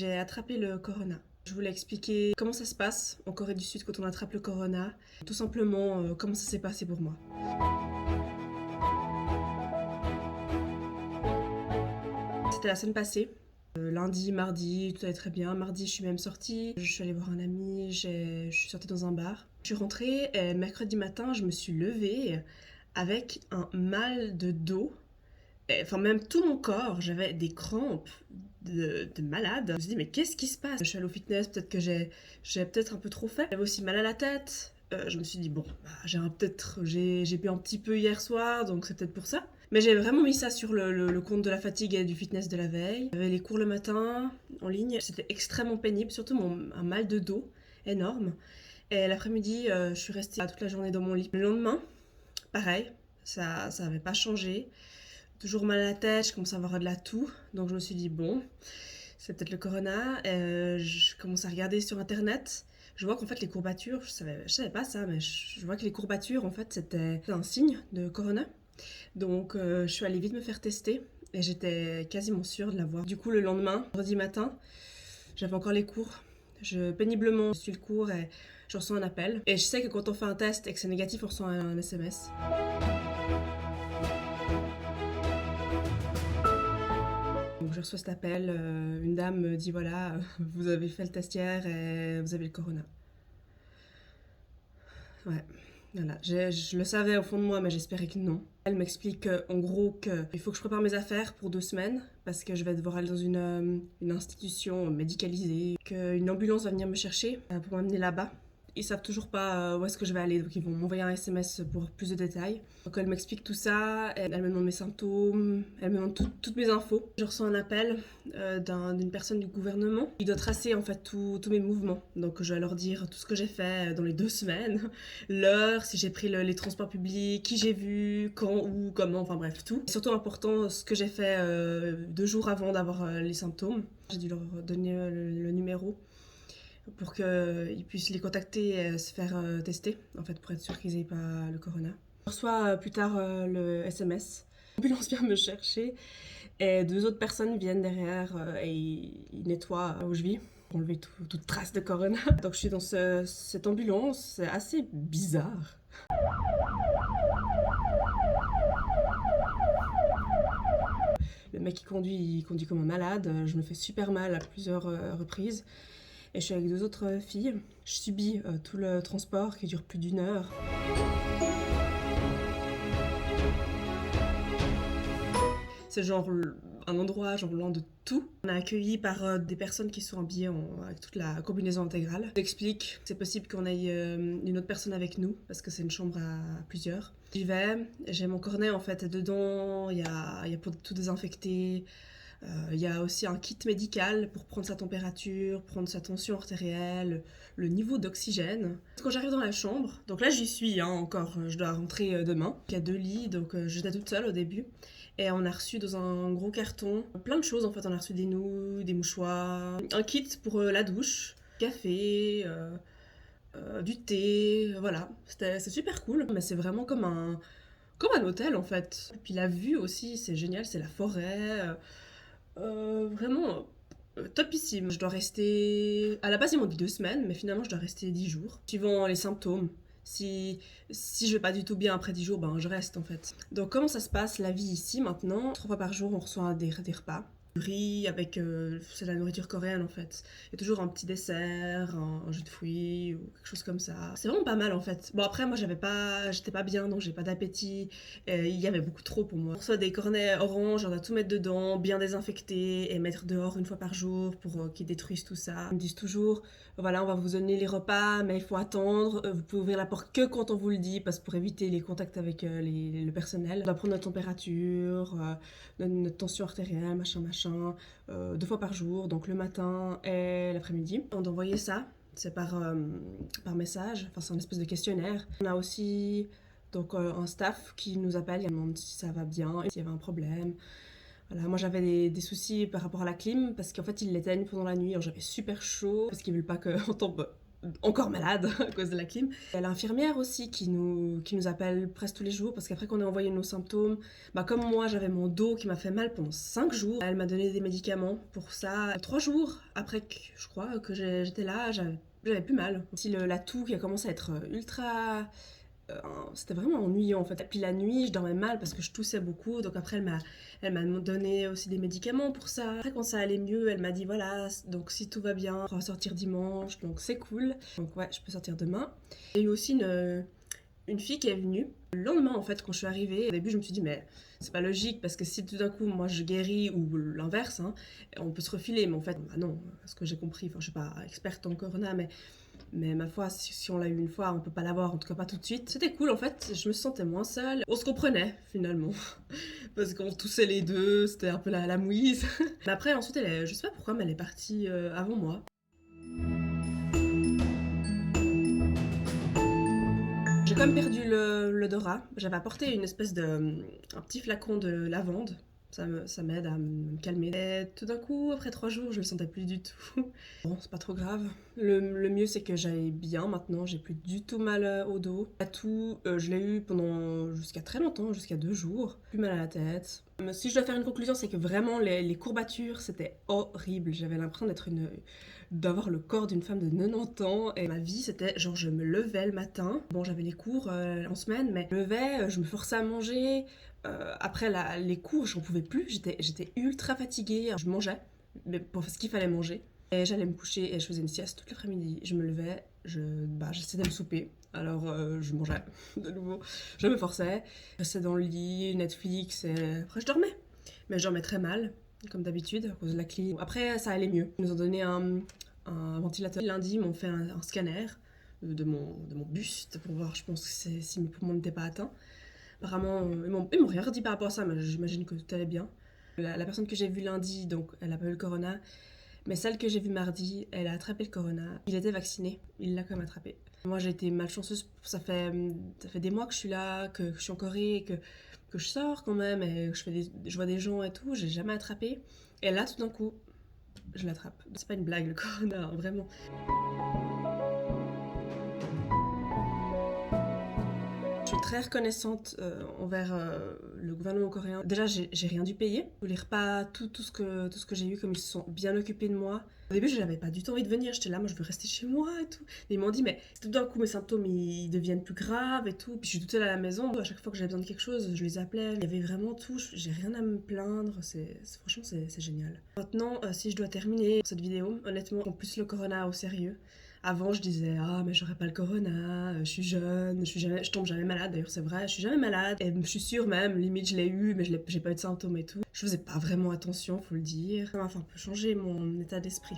J'ai attrapé le corona. Je voulais expliquer comment ça se passe en Corée du Sud quand on attrape le corona. Tout simplement, comment ça s'est passé pour moi. C'était la semaine passée. Lundi, mardi, tout allait très bien. Mardi, je suis même sortie. Je suis allée voir un ami, je suis sortie dans un bar. Je suis rentrée et mercredi matin, je me suis levée avec un mal de dos. Enfin, même tout mon corps, j'avais des crampes de malade. Je me suis dit, mais qu'est-ce qui se passe? Je suis allée au fitness, peut-être que j'ai peut-être un peu trop fait. J'avais aussi mal à la tête. Je me suis dit, bon, bah, j'ai bu un petit peu hier soir, donc c'est peut-être pour ça. Mais j'ai vraiment mis ça sur le compte de la fatigue et du fitness de la veille. J'avais les cours le matin en ligne. C'était extrêmement pénible, surtout un mal de dos énorme. Et l'après-midi, je suis restée toute la journée dans mon lit. Le lendemain, pareil, ça n'avait pas changé. Toujours mal à la tête, je commence à avoir de la toux. Donc je me suis dit, bon, c'est peut-être le corona. Je commence à regarder sur internet. Je vois qu'en fait les courbatures, je savais pas ça, mais je vois que les courbatures, en fait, c'était un signe de corona. Donc je suis allée vite me faire tester et j'étais quasiment sûre de l'avoir. Du coup, le lendemain, vendredi matin, j'avais encore les cours. Péniblement, je suis le cours et je reçois un appel. Et je sais que quand on fait un test et que c'est négatif, on reçoit un SMS. Donc je reçois cet appel, une dame me dit voilà, vous avez fait le test hier et vous avez le corona. Ouais, voilà. Je le savais au fond de moi, mais j'espérais que non. Elle m'explique en gros qu'il faut que je prépare mes affaires pour 2 semaines parce que je vais devoir aller dans une institution médicalisée, qu'une ambulance va venir me chercher pour m'amener là-bas. Ils savent toujours pas où est-ce que je vais aller, donc ils vont m'envoyer un SMS pour plus de détails. Donc elle m'explique tout ça, elle me demande mes symptômes, elle me demande toutes mes infos. Je reçois un appel d'une personne du gouvernement. Il doit tracer en fait tous mes mouvements. Donc je vais leur dire tout ce que j'ai fait dans les 2 semaines, l'heure, si j'ai pris les transports publics, qui j'ai vu, quand, où, comment, enfin bref, tout. Et surtout important, ce que j'ai fait 2 jours avant d'avoir les symptômes. J'ai dû leur donner le numéro pour qu'ils puissent les contacter et se faire tester, en fait, pour être sûr qu'ils n'aient pas le corona. Je reçois plus tard le SMS. L'ambulance vient me chercher et 2 autres personnes viennent derrière et ils nettoient où je vis pour enlever toute trace de corona. Donc je suis dans cette ambulance, c'est assez bizarre. Le mec il conduit comme un malade, je me fais super mal à plusieurs reprises. Et je suis avec 2 autres filles. Je subis tout le transport qui dure plus d'1 heure. C'est genre un endroit genre loin de tout. On est accueillis par des personnes qui sont habillées avec toute la combinaison intégrale. J'explique que c'est possible qu'on ait une autre personne avec nous parce que c'est une chambre à plusieurs. J'y vais, j'ai mon cornet en fait, et dedans il y a pour tout désinfecter. Il y a aussi un kit médical pour prendre sa température, prendre sa tension artérielle, le niveau d'oxygène. Quand j'arrive dans la chambre, donc là j'y suis encore, je dois rentrer demain. Il y a 2 lits, donc j'étais toute seule au début. Et on a reçu dans un gros carton plein de choses en fait. On a reçu des nouilles, des mouchoirs, un kit pour la douche, café, du thé, voilà. C'est super cool. Mais c'est vraiment comme un hôtel en fait. Et puis la vue aussi, c'est génial, c'est la forêt. Vraiment topissime. Je dois rester. À la base, ils m'ont dit 2 semaines, mais finalement, je dois rester 10 jours. Suivant les symptômes. Si je vais pas du tout bien après 10 jours, ben je reste en fait. Donc, comment ça se passe la vie ici maintenant? 3 fois par jour, on reçoit des repas. Du riz avec. C'est de la nourriture coréenne en fait. Il y a toujours un petit dessert, un jus de fruits ou quelque chose comme ça. C'est vraiment pas mal en fait. Bon, après, moi, j'étais pas bien, donc j'ai pas d'appétit. Il y avait beaucoup trop pour moi. On reçoit des cornets orange, on doit tout mettre dedans, bien désinfecter et mettre dehors 1 fois par jour pour qu'ils détruisent tout ça. Ils me disent toujours, voilà, on va vous donner les repas, mais il faut attendre. Vous pouvez ouvrir la porte que quand on vous le dit, parce que pour éviter les contacts avec le personnel. On doit prendre notre température, notre tension artérielle, machin, 2 fois par jour, donc le matin et l'après-midi. On doit envoyer ça, c'est par message, enfin c'est une espèce de questionnaire. On a aussi donc un staff qui nous appelle, il demande si ça va bien, s'il y avait un problème. Voilà, moi j'avais des soucis par rapport à la clim parce qu'en fait ils l'éteignent pendant la nuit, alors j'avais super chaud parce qu'ils veulent pas qu'on tombe encore malade à cause de la clim. Il y a l'infirmière aussi qui nous appelle presque tous les jours parce qu'après qu'on ait envoyé nos symptômes, comme moi j'avais mon dos qui m'a fait mal pendant 5 jours, elle m'a donné des médicaments pour ça. 3 jours après que je crois que j'étais là, j'avais plus mal. Aussi la toux qui a commencé à être ultra... c'était vraiment ennuyant en fait. Et puis la nuit, je dormais mal parce que je toussais beaucoup. Donc après, elle m'a donné aussi des médicaments pour ça. Après, quand ça allait mieux, elle m'a dit voilà, donc si tout va bien, on va sortir dimanche, donc c'est cool. Donc ouais, je peux sortir demain. Il y a eu aussi une fille qui est venue. Le lendemain, en fait, quand je suis arrivée, au début, je me suis dit, mais c'est pas logique parce que si tout d'un coup, moi, je guéris ou l'inverse, hein, on peut se refiler. Mais en fait, non, ce que j'ai compris, enfin, je suis pas experte en corona, mais ma foi, si on l'a eu une fois, on peut pas l'avoir, en tout cas pas tout de suite. C'était cool en fait, je me sentais moins seule. On se comprenait finalement, parce qu'on toussait les deux, c'était un peu la mouise. Mais après, ensuite, je sais pas pourquoi, mais elle est partie avant moi. J'ai quand même perdu l'odorat. J'avais apporté une espèce un petit flacon de lavande. Ça m'aide à me calmer. Et tout d'un coup, après 3 jours, je le sentais plus du tout. Bon, c'est pas trop grave. Le mieux, c'est que j'aille bien maintenant. J'ai plus du tout mal au dos. La toux, je l'ai eu jusqu'à très longtemps, jusqu'à 2 jours. Plus mal à la tête. Si je dois faire une conclusion, c'est que vraiment, les courbatures, c'était horrible. J'avais l'impression d'avoir le corps d'une femme de 90 ans et ma vie c'était genre je me levais le matin, bon j'avais les cours en semaine mais je me levais, je me forçais à manger, après les cours j'en pouvais plus, j'étais ultra fatiguée, je mangeais mais pour ce qu'il fallait manger et j'allais me coucher et je faisais une sieste toute l'après-midi, je me levais, j'essayais de me souper. Alors je mangeais de nouveau, je me forçais, je restais dans le lit, Netflix et après je dormais. Mais je dormais très mal, comme d'habitude, à cause de la clim. Après, ça allait mieux. Ils nous ont donné un ventilateur. Lundi, ils m'ont fait un scanner de mon buste pour voir, je pense, si mes poumons n'étaient pas atteints. Apparemment, ils m'ont rien dit par rapport à ça, mais j'imagine que tout allait bien. La personne que j'ai vue lundi, donc, elle a pas eu le corona. Mais celle que j'ai vue mardi, elle a attrapé le corona. Il était vacciné, il l'a quand même attrapé. Moi, j'ai été malchanceuse. Ça fait des mois que je suis là, que je suis en Corée, que je sors quand même, et que je vois des gens et tout. J'ai jamais attrapé. Et là, tout d'un coup, je l'attrape. C'est pas une blague, le corona, hein, vraiment. Je suis très reconnaissante envers le gouvernement coréen. Déjà, j'ai rien dû payer. Les repas, tout ce que j'ai eu, comme ils se sont bien occupés de moi. Au début, j'avais pas du tout envie de venir. J'étais là, moi, je veux rester chez moi et tout. Et ils m'ont dit, mais tout d'un coup, mes symptômes, ils deviennent plus graves et tout. Puis je suis toute seule à la maison. À chaque fois que j'avais besoin de quelque chose, je les appelais. Il y avait vraiment tout. J'ai rien à me plaindre. Franchement, c'est génial. Maintenant, si je dois terminer cette vidéo, honnêtement, en plus le corona au sérieux. Avant, je disais ah mais j'aurais pas le corona, je suis jeune, je tombe jamais malade. D'ailleurs c'est vrai, je suis jamais malade. Et je suis sûre même, limite je l'ai eu, mais j'ai pas eu de symptômes et tout. Je faisais pas vraiment attention, faut le dire. Ça m'a fait un peu changer mon état d'esprit.